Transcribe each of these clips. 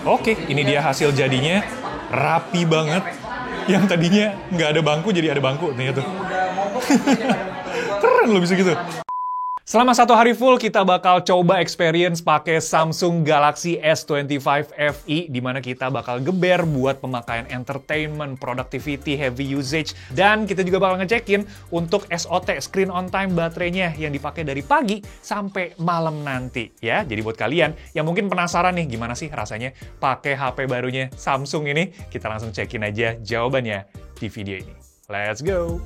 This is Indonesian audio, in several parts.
Oke, ini dia hasil jadinya. Rapi banget. Yang tadinya nggak ada bangku jadi ada bangku ternyata tuh. Keren loh bisa gitu. Selama 1 hari full, kita bakal coba experience pakai Samsung Galaxy S25 FE, di mana kita bakal geber buat pemakaian entertainment, productivity, heavy usage, dan kita juga bakal ngecekin untuk SOT, screen on time baterainya yang dipakai dari pagi sampai malam nanti. Ya, jadi buat kalian yang mungkin penasaran nih gimana sih rasanya pakai HP barunya Samsung ini, kita langsung cekin aja jawabannya di video ini. Let's go!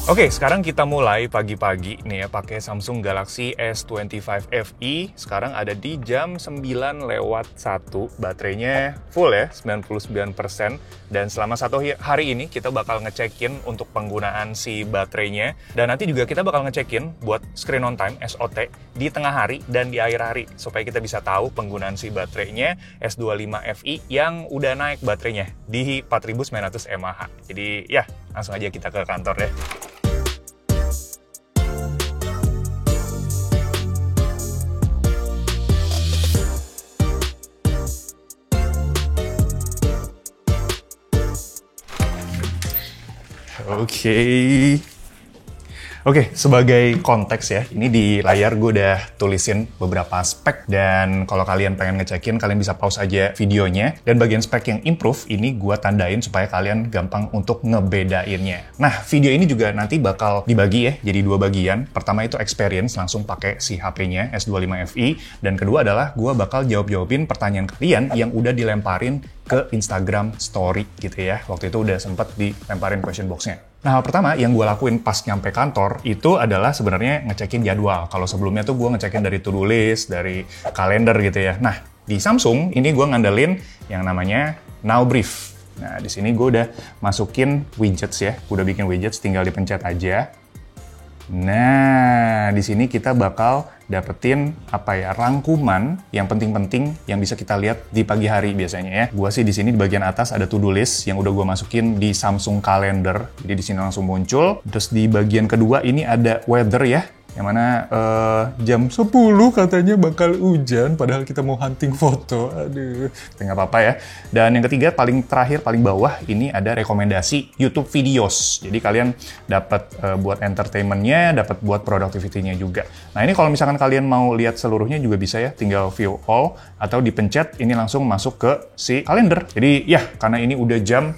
Oke, sekarang kita mulai pagi-pagi nih ya pakai Samsung Galaxy S25 FE. Sekarang ada di jam 9:01. Baterainya full ya, 99%. Dan selama 1 hari ini kita bakal ngecekin untuk penggunaan si baterainya. Dan nanti juga kita bakal ngecekin buat screen on time SOT di tengah hari dan di akhir hari. Supaya kita bisa tahu penggunaan si baterainya S25 FE yang udah naik baterainya di 4900 mAh. Jadi ya, langsung aja kita ke kantor ya. Oke, sebagai konteks ya, ini di layar gue udah tulisin beberapa spek, dan kalau kalian pengen ngecekin, kalian bisa pause aja videonya, dan bagian spek yang improve ini gue tandain supaya kalian gampang untuk ngebedainnya. Nah, video ini juga nanti bakal dibagi ya, jadi 2 bagian. Pertama itu experience, langsung pakai si HP-nya S25 FE, dan kedua adalah gue bakal jawab-jawabin pertanyaan kalian yang udah dilemparin ke Instagram story gitu ya. Waktu itu udah sempet dilemparin question box-nya. Nah, hal pertama yang gue lakuin pas nyampe kantor itu adalah sebenarnya ngecekin jadwal. Kalau sebelumnya tuh gue ngecekin dari to-do list, dari kalender gitu ya. Nah, di Samsung ini gue ngandelin yang namanya Now Brief. Nah, di sini gue udah masukin widgets ya. Gue udah bikin widgets, tinggal dipencet aja. Nah, di sini kita bakal dapetin rangkuman yang penting-penting yang bisa kita lihat di pagi hari biasanya ya. Gua sih di sini di bagian atas ada to-do list yang udah gua masukin di Samsung Calendar. Jadi di sini langsung muncul. Terus di bagian kedua ini ada weather ya. Yang mana jam 10 katanya bakal hujan, padahal kita mau hunting foto. Aduh, nggak apa-apa ya. Dan yang ketiga, paling terakhir, paling bawah, ini ada rekomendasi YouTube videos. Jadi kalian dapat buat entertainment-nya, dapat buat productivity-nya juga. Nah, ini kalau misalkan kalian mau lihat seluruhnya juga bisa ya, tinggal view all, atau dipencet, ini langsung masuk ke si kalender. Jadi ya, karena ini udah jam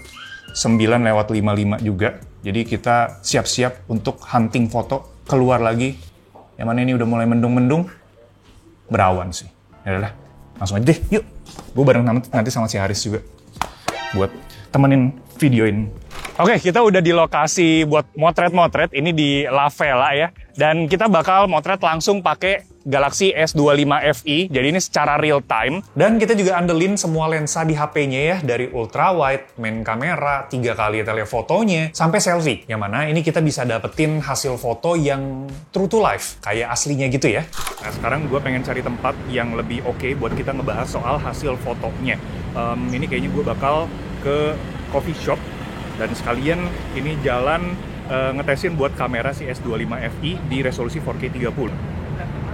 9:55 juga, jadi kita siap-siap untuk hunting foto, keluar lagi. Yang mana ini udah mulai mendung-mendung, berawan sih. Yaudah, langsung aja deh, yuk. Gue bareng nanti sama si Haris juga, buat temenin videoin. Oke, kita udah di lokasi buat motret-motret, ini di La Vela ya. Dan kita bakal motret langsung pakai Galaxy S25 FE, jadi ini secara real time. Dan kita juga andelin semua lensa di HP-nya ya, dari ultra wide, main kamera, 3 kali telefotonya, sampai selfie. Yang mana ini kita bisa dapetin hasil foto yang true to life, kayak aslinya gitu ya. Nah, sekarang gue pengen cari tempat yang lebih oke buat kita ngebahas soal hasil fotonya. Ini kayaknya gue bakal ke coffee shop, dan sekalian ini jalan ngetesin buat kamera si S25 FE di resolusi 4K 30.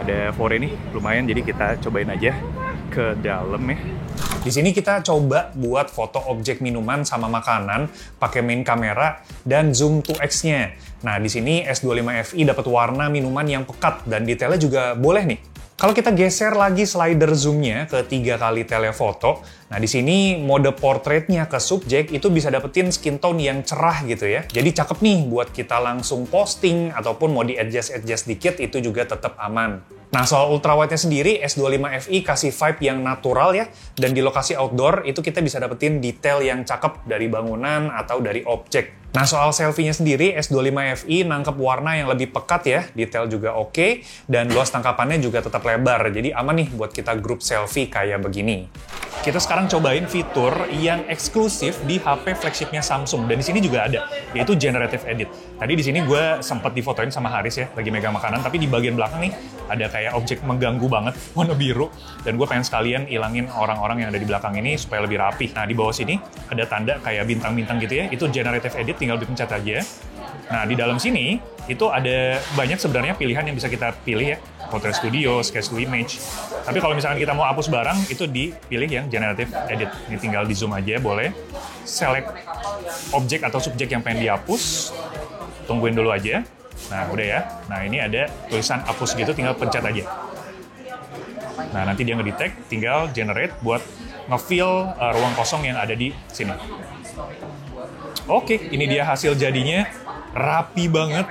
Ada fore nih, lumayan, jadi kita cobain aja ke dalam ya. Di sini kita coba buat foto objek minuman sama makanan pakai main kamera dan zoom 2x-nya. Nah, di sini S25 FE dapat warna minuman yang pekat dan detailnya juga boleh nih. Kalau kita geser lagi slider zoom-nya ke 3 kali telefoto, nah di sini mode portraitnya ke subjek itu bisa dapetin skin tone yang cerah gitu ya. Jadi cakep nih buat kita langsung posting ataupun mau di-adjust dikit itu juga tetap aman. Nah, soal ultrawide-nya sendiri, S25 FE kasih vibe yang natural ya, dan di lokasi outdoor itu kita bisa dapetin detail yang cakep dari bangunan atau dari objek. Nah, soal selfie-nya sendiri, S25 FE nangkep warna yang lebih pekat ya, detail juga oke, dan luas tangkapannya juga tetap lebar, jadi aman nih buat kita grup selfie kayak begini. Kita sekarang cobain fitur yang eksklusif di HP flagship-nya Samsung, dan di sini juga ada, yaitu Generative Edit. Tadi di sini gue sempat difotoin sama Haris ya, lagi megang makanan, tapi di bagian belakang nih ada kayak objek mengganggu banget, warna biru, dan gue pengen sekalian ilangin orang-orang yang ada di belakang ini supaya lebih rapi. Nah, di bawah sini ada tanda kayak bintang-bintang gitu ya, itu Generative Edit, tinggal dipencet aja. Nah, di dalam sini itu ada banyak sebenarnya pilihan yang bisa kita pilih ya. Portrait Studio, Sketch to Image. Tapi kalau misalkan kita mau hapus barang, itu dipilih yang Generative Edit. Ini tinggal di zoom aja, boleh. Select objek atau subjek yang pengen dihapus. Tungguin dulu aja. Nah, udah ya. Nah, ini ada tulisan hapus gitu, tinggal pencet aja. Nah, nanti dia ngedetect, tinggal generate buat nge-fill ruang kosong yang ada di sini. Oke, ini dia hasil jadinya. Rapi banget.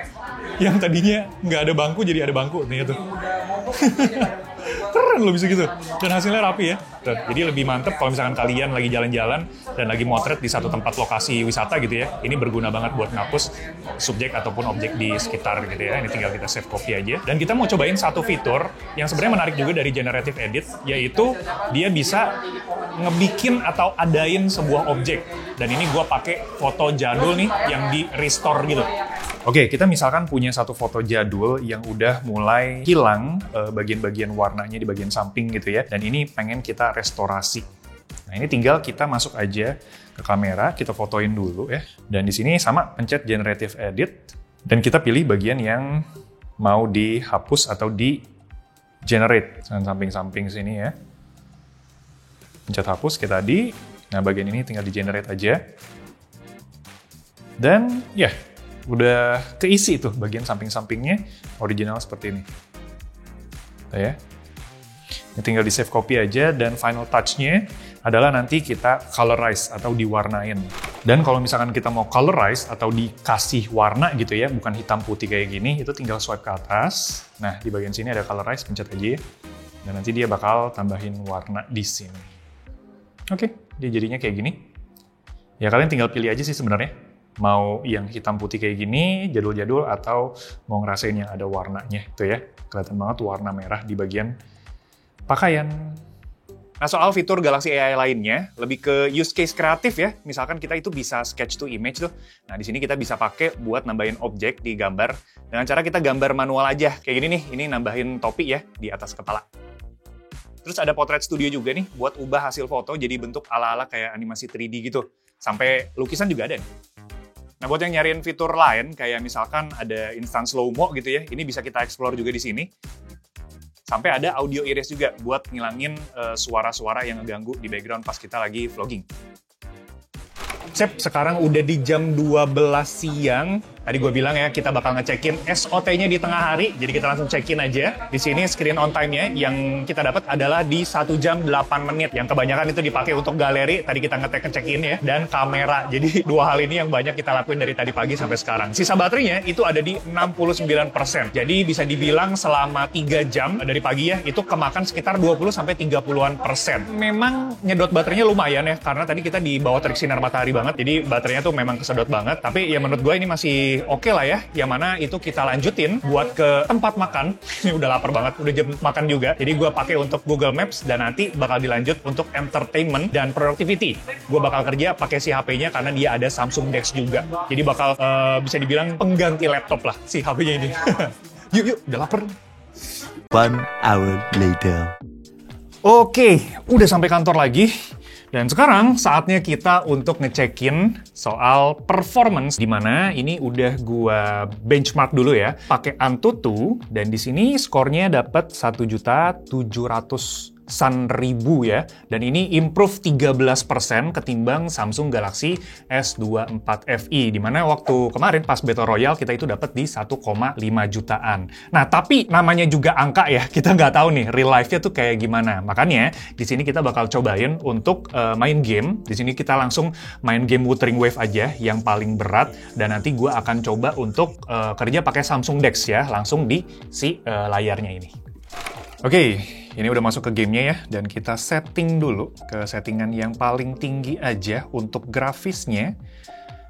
Yang tadinya nggak ada bangku, jadi ada bangku. Nih tuh. Keren loh bisa gitu. Dan hasilnya rapi ya. Tuh, jadi lebih mantep kalau misalkan kalian lagi jalan-jalan dan lagi motret di satu tempat lokasi wisata gitu ya. Ini berguna banget buat ngapus subjek ataupun objek di sekitar gitu ya. Ini tinggal kita save copy aja. Dan kita mau cobain satu fitur yang sebenarnya menarik juga dari Generative Edit, yaitu dia bisa ngebikin atau adain sebuah objek. Dan ini gue pakai foto jadul nih yang di restore gitu. Oke, kita misalkan punya satu foto jadul yang udah mulai hilang bagian-bagian warnanya di bagian samping gitu ya. Dan ini pengen kita restorasi. Nah, ini tinggal kita masuk aja ke kamera, kita fotoin dulu ya. Dan di sini sama pencet Generative Edit dan kita pilih bagian yang mau dihapus atau di generate. Samping-samping sini ya. Pencet hapus kayak tadi. Nah, bagian ini tinggal di generate aja. Dan ya, udah keisi tuh bagian samping-sampingnya original seperti ini. Tuh ya. Ini tinggal di save copy aja dan final touch-nya adalah nanti kita colorize atau diwarnain. Dan kalau misalkan kita mau colorize atau dikasih warna gitu ya, bukan hitam putih kayak gini, itu tinggal swipe ke atas. Nah, di bagian sini ada colorize, pencet aja ya. Dan nanti dia bakal tambahin warna di sini. Oke, dia jadinya kayak gini. Ya kalian tinggal pilih aja sih sebenarnya. Mau yang hitam putih kayak gini, jadul-jadul, atau mau ngerasain yang ada warnanya. Itu ya, kelihatan banget warna merah di bagian pakaian. Nah, soal fitur Galaxy AI lainnya, lebih ke use case kreatif ya. Misalkan kita itu bisa sketch to image tuh. Nah, di sini kita bisa pakai buat nambahin objek di gambar. Dengan cara kita gambar manual aja. Kayak gini nih, ini nambahin topi ya di atas kepala. Terus ada Portrait Studio juga nih, buat ubah hasil foto jadi bentuk ala-ala kayak animasi 3D gitu. Sampai lukisan juga ada nih. Nah, buat yang nyariin fitur lain, kayak misalkan ada instant slow-mo gitu ya, ini bisa kita explore juga di sini. Sampai ada audio erase juga, buat ngilangin suara-suara yang ngeganggu di background pas kita lagi vlogging. Sip, sekarang udah di jam 12 siang. Tadi gue bilang ya, kita bakal ngecekin SOT-nya di tengah hari, jadi kita langsung check-in aja. Di sini screen on time-nya yang kita dapat adalah di 1 jam 8 menit. Yang kebanyakan itu dipakai untuk galeri, tadi kita ngecheck-in ya, dan kamera. Jadi dua hal ini yang banyak kita lakuin dari tadi pagi sampai sekarang. Sisa baterainya itu ada di 69%. Jadi bisa dibilang selama 3 jam dari pagi ya, itu kemakan sekitar 20-30%. Memang nyedot baterainya lumayan ya, karena tadi kita di bawah terik sinar matahari banget, jadi baterainya tuh memang kesedot banget. Tapi ya menurut gue ini masih oke lah ya, yang mana itu kita lanjutin buat ke tempat makan. Ini udah lapar banget, udah jam makan juga. Jadi gue pakai untuk Google Maps dan nanti bakal dilanjut untuk entertainment dan productivity. Gue bakal kerja pakai si HP-nya karena dia ada Samsung Dex juga. Jadi bakal bisa dibilang pengganti laptop lah si HP-nya ini. Yuk, udah lapar. 1 hour later. Oke, udah sampai kantor lagi. Dan sekarang saatnya kita untuk ngecekin soal performance, di mana ini udah gua benchmark dulu ya, pakai Antutu, dan di sini skornya dapat 1.700.000 ya, dan ini improve 13% ketimbang Samsung Galaxy S24 FE, di mana waktu kemarin pas Battle Royale kita itu dapat di 1,5 jutaan. Nah, tapi namanya juga angka ya, kita nggak tahu nih real life-nya tuh kayak gimana. Makanya di sini kita bakal cobain untuk main game. Di sini kita langsung main game Wuthering Wave aja yang paling berat, dan nanti gue akan coba untuk kerja pakai Samsung Dex ya, langsung di si layarnya ini. Oke, ini udah masuk ke gamenya ya, dan kita setting dulu ke settingan yang paling tinggi aja untuk grafisnya.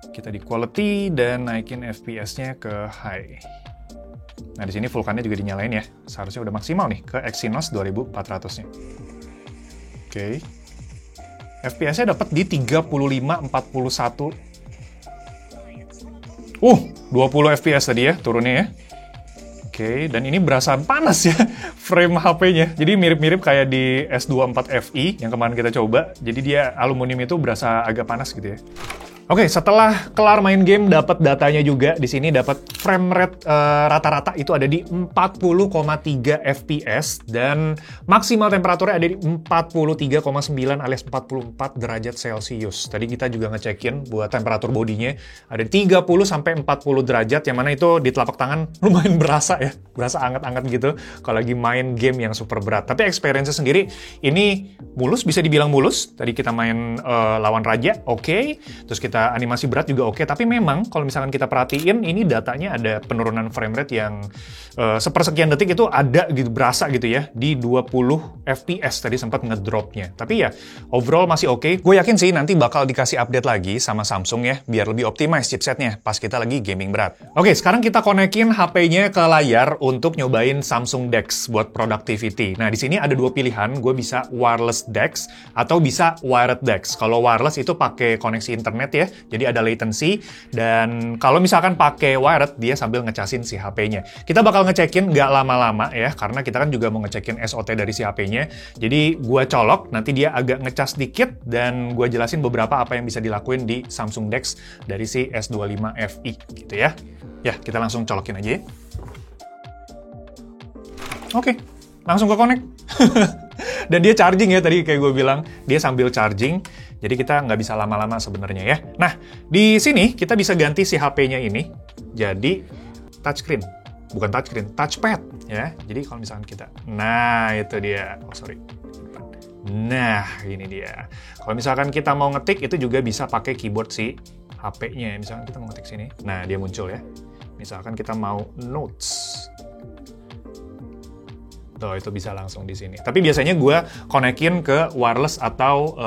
Kita di quality dan naikin FPS-nya ke high. Nah, di sini Vulkan-nya juga dinyalain ya. Seharusnya udah maksimal nih ke Exynos 2400-nya. Oke. FPS-nya dapat di 35-41. 20 FPS tadi ya turunnya ya. Oke, dan ini berasa panas ya frame HP-nya. Jadi mirip-mirip kayak di S24 FE yang kemarin kita coba. Jadi dia aluminium itu berasa agak panas gitu ya. Oke, setelah kelar main game, dapat datanya juga. Di sini dapat frame rate rata-rata itu ada di 40,3 fps dan maksimal temperaturnya ada di 43,9 alias 44 derajat Celcius. Tadi kita juga ngecekin buat temperatur bodinya ada di 30 sampai 40 derajat, yang mana itu di telapak tangan lumayan berasa ya, berasa anget-anget gitu kalau lagi main game yang super berat. Tapi experience-nya sendiri ini mulus, bisa dibilang mulus. Tadi kita main lawan raja, oke. Terus kita animasi berat juga oke, tapi memang kalau misalkan kita perhatiin ini datanya ada penurunan frame rate yang sepersekian detik itu ada gitu, berasa gitu ya, di 20 fps tadi sempat ngedropnya. Tapi ya overall masih oke. Gue yakin sih nanti bakal dikasih update lagi sama Samsung ya, biar lebih optimize chipsetnya pas kita lagi gaming berat. Oke, sekarang kita konekin HP-nya ke layar untuk nyobain Samsung DeX buat productivity. Nah, di sini ada dua pilihan, gue bisa wireless DeX atau bisa wired DeX. Kalau wireless itu pakai koneksi internet ya, jadi ada latency, dan kalau misalkan pakai wired, dia sambil ngecasin si HP-nya. Kita bakal ngecekin nggak lama-lama ya, karena kita kan juga mau ngecekin SOT dari si HP-nya. Jadi gue colok, nanti dia agak ngecas dikit, dan gue jelasin beberapa apa yang bisa dilakuin di Samsung DeX dari si S25 FE gitu ya. Ya, kita langsung colokin aja ya. Oke, langsung ke connect. Dan dia charging ya, tadi kayak gue bilang, dia sambil charging. Jadi kita nggak bisa lama-lama sebenarnya ya. Nah, di sini kita bisa ganti si HP-nya ini jadi touchscreen. Bukan touchscreen, touchpad ya. Jadi kalau misalkan kita, nah itu dia. Oh sorry. Nah, ini dia. Kalau misalkan kita mau ngetik, itu juga bisa pakai keyboard si HP-nya. Misalkan kita mau ngetik sini, nah dia muncul ya. Misalkan kita mau notes. Tuh, itu bisa langsung di sini. Tapi biasanya gue konekin ke wireless atau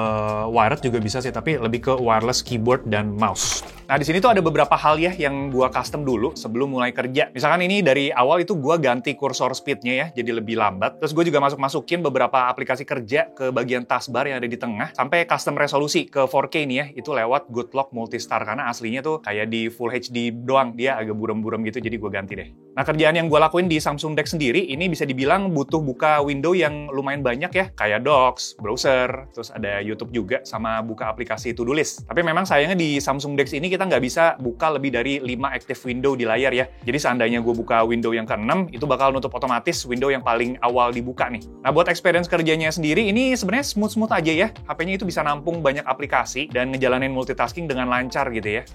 wired juga bisa sih, tapi lebih ke wireless keyboard dan mouse. Nah, di sini tuh ada beberapa hal ya yang gue custom dulu sebelum mulai kerja. Misalkan ini dari awal itu gue ganti kursor speed-nya ya, jadi lebih lambat. Terus gue juga masukin beberapa aplikasi kerja ke bagian taskbar yang ada di tengah. Sampai custom resolusi ke 4K nih ya, itu lewat Goodlock Multistar. Karena aslinya tuh kayak di Full HD doang, dia agak buram-buram gitu, jadi gue ganti deh. Nah, kerjaan yang gue lakuin di Samsung DeX sendiri, ini bisa dibilang butuh buka window yang lumayan banyak ya, kayak Docs, browser, terus ada YouTube juga, sama buka aplikasi to-do list. Tapi memang sayangnya di Samsung DeX ini kita nggak bisa buka lebih dari 5 active window di layar ya. Jadi seandainya gue buka window yang ke-6, itu bakal nutup otomatis window yang paling awal dibuka nih. Nah, buat experience kerjanya sendiri, ini sebenarnya smooth-smooth aja ya. HP-nya itu bisa nampung banyak aplikasi dan ngejalanin multitasking dengan lancar gitu ya.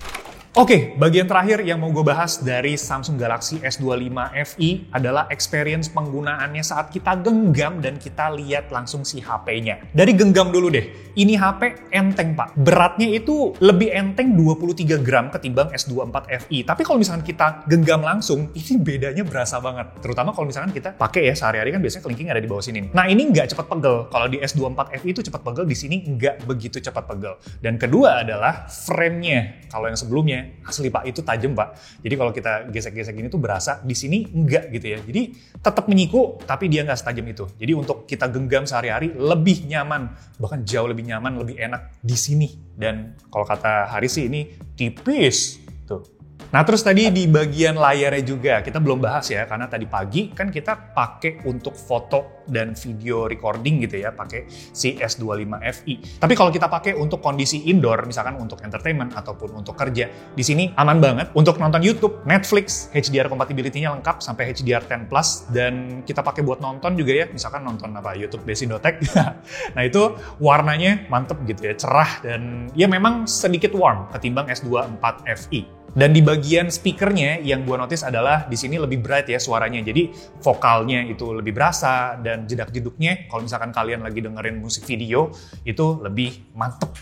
Oke, bagian terakhir yang mau gue bahas dari Samsung Galaxy S25 FE adalah experience penggunaannya saat kita genggam dan kita lihat langsung si HP-nya. Dari genggam dulu deh, ini HP enteng pak. Beratnya itu lebih enteng 23 gram ketimbang S24 FE. Tapi kalau misalkan kita genggam langsung, ini bedanya berasa banget. Terutama kalau misalkan kita pakai ya sehari-hari, kan biasanya kelingking ada di bawah sini nih. Nah, ini nggak cepat pegel. Kalau di S24 FE itu cepat pegel, di sini nggak begitu cepat pegel. Dan kedua adalah frame-nya. Kalau yang sebelumnya asli pak, itu tajam pak. Jadi kalau kita gesek-gesek ini tuh berasa, di sini enggak gitu ya. Jadi tetap menyiku, tapi dia nggak setajam itu. Jadi untuk kita genggam sehari-hari lebih nyaman, bahkan jauh lebih nyaman, lebih enak di sini. Dan kalau kata Haris sih ini tipis tuh. Nah, terus tadi di bagian layarnya juga, kita belum bahas ya, karena tadi pagi kan kita pakai untuk foto dan video recording gitu ya, pakai si S25 FE. Tapi kalau kita pakai untuk kondisi indoor, misalkan untuk entertainment ataupun untuk kerja, di sini aman banget. Untuk nonton YouTube, Netflix, HDR compatibility-nya lengkap sampai HDR10+, dan kita pakai buat nonton juga ya, misalkan nonton YouTube Desidotek. Nah, itu warnanya mantep gitu ya, cerah, dan ya memang sedikit warm ketimbang S24 FE. Dan di bagian speakernya yang gue notice adalah di sini lebih bright ya suaranya. Jadi vokalnya itu lebih berasa, dan jedak-jeduknya kalau misalkan kalian lagi dengerin musik video itu lebih mantep.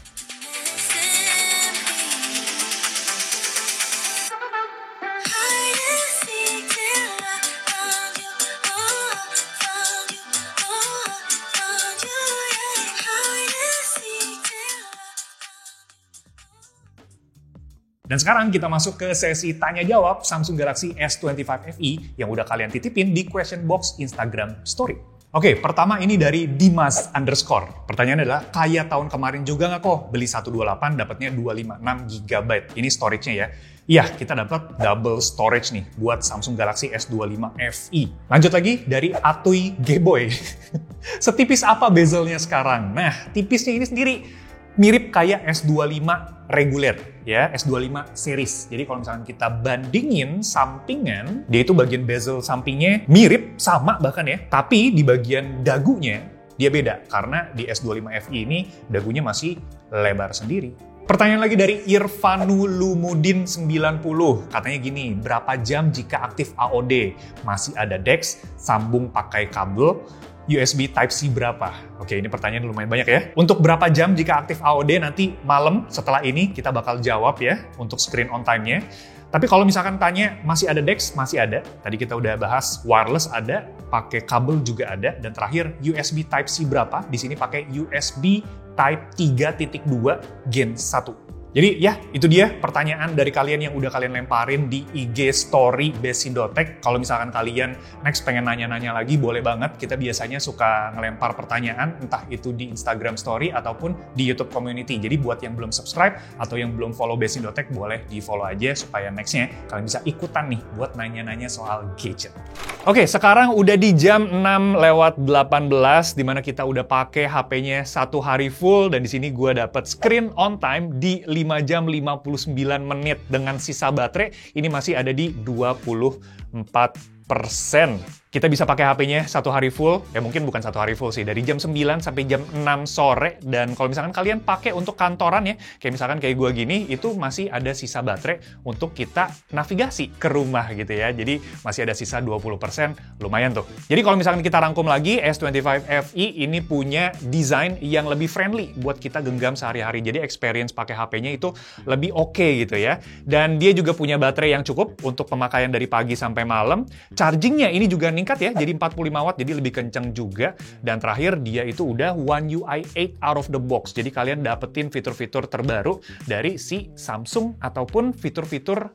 Dan sekarang kita masuk ke sesi tanya-jawab Samsung Galaxy S25 FE yang udah kalian titipin di question box Instagram Story. Oke, pertama ini dari Dimas_. Pertanyaannya adalah, kayak tahun kemarin juga nggak kok? Beli 128 dapatnya 256 GB. Ini storage-nya ya. Iya, kita dapat double storage nih buat Samsung Galaxy S25 FE. Lanjut lagi dari Atuy Gboy. Setipis apa bezelnya sekarang? Nah, tipisnya ini sendiri mirip kayak S25 reguler, ya, S25 series. Jadi kalau misalkan kita bandingin sampingan, dia itu bagian bezel sampingnya mirip, sama bahkan ya, tapi di bagian dagunya dia beda, karena di S25 FE ini dagunya masih lebar sendiri. Pertanyaan lagi dari Irfanulumudin 90, katanya gini, berapa jam jika aktif AOD? Masih ada DeX, sambung pakai kabel, USB Type-C berapa? Oke, ini pertanyaan lumayan banyak ya. Untuk berapa jam jika aktif AOD nanti malam setelah ini kita bakal jawab ya untuk screen on time-nya. Tapi kalau misalkan tanya masih ada DeX, masih ada. Tadi kita udah bahas wireless ada, pakai kabel juga ada, dan terakhir USB Type-C berapa? Di sini pakai USB Type 3.2 Gen 1. Jadi ya, itu dia pertanyaan dari kalian yang udah kalian lemparin di IG story Bes.Tech. Kalau misalkan kalian next pengen nanya-nanya lagi, boleh banget. Kita biasanya suka ngelempar pertanyaan, entah itu di Instagram story ataupun di YouTube community. Jadi buat yang belum subscribe atau yang belum follow Bes.Tech, boleh di-follow aja supaya nextnya kalian bisa ikutan nih buat nanya-nanya soal gadget. Oke, sekarang udah di jam 6:18, dimana kita udah pakai HP-nya 1 hari full, dan di sini gue dapet screen on time di 5 jam 59 menit dengan sisa baterai ini masih ada di 24%. Kita bisa pakai HP-nya 1 hari full, ya mungkin bukan 1 hari full sih, dari jam 9 sampai jam 6 sore, dan kalau misalkan kalian pakai untuk kantoran ya, kayak misalkan kayak gue gini, itu masih ada sisa baterai untuk kita navigasi ke rumah gitu ya, jadi masih ada sisa 20%, lumayan tuh. Jadi kalau misalkan kita rangkum lagi, S25 FE ini punya desain yang lebih friendly buat kita genggam sehari-hari, jadi experience pakai HP-nya itu lebih oke gitu ya, dan dia juga punya baterai yang cukup untuk pemakaian dari pagi sampai malam. Chargingnya ini juga meningkat ya, jadi 45 watt, jadi lebih kenceng juga. Dan terakhir, dia itu udah One UI 8 out of the box. Jadi kalian dapetin fitur-fitur terbaru dari si Samsung ataupun fitur-fitur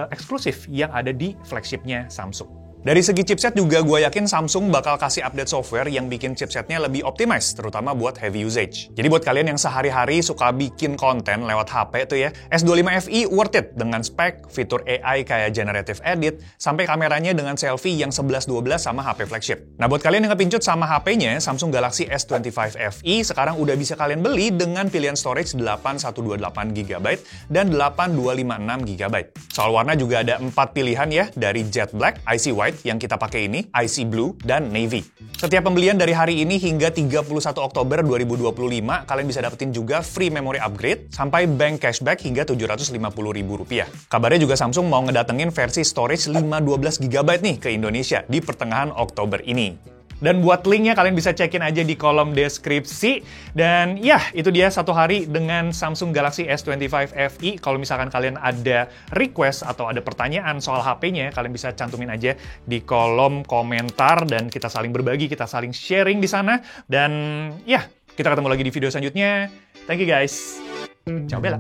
eksklusif yang ada di flagshipnya Samsung. Dari segi chipset juga gue yakin Samsung bakal kasih update software yang bikin chipsetnya lebih optimized, terutama buat heavy usage. Jadi buat kalian yang sehari-hari suka bikin konten lewat HP tuh ya, S25 FE worth it dengan spek, fitur AI kayak generative edit, sampai kameranya dengan selfie yang 11-12 sama HP flagship. Nah buat kalian yang kepincut sama HP-nya, Samsung Galaxy S25 FE sekarang udah bisa kalian beli dengan pilihan storage 8128GB dan 8256GB. Soal warna juga ada 4 pilihan ya, dari Jet Black, Icy White, yang kita pakai ini, Icy Blue, dan Navy. Setiap pembelian dari hari ini hingga 31 Oktober 2025, kalian bisa dapetin juga free memory upgrade sampai bank cashback hingga Rp750.000. Kabarnya juga Samsung mau ngedatengin versi storage 512GB nih ke Indonesia di pertengahan Oktober ini. Dan buat linknya kalian bisa cekin aja di kolom deskripsi. Dan ya, itu dia 1 hari dengan Samsung Galaxy S25 FE. Kalau misalkan kalian ada request atau ada pertanyaan soal HP-nya, kalian bisa cantumin aja di kolom komentar. Dan kita saling berbagi, kita saling sharing di sana. Dan ya, kita ketemu lagi di video selanjutnya. Thank you guys. Ciao Bella.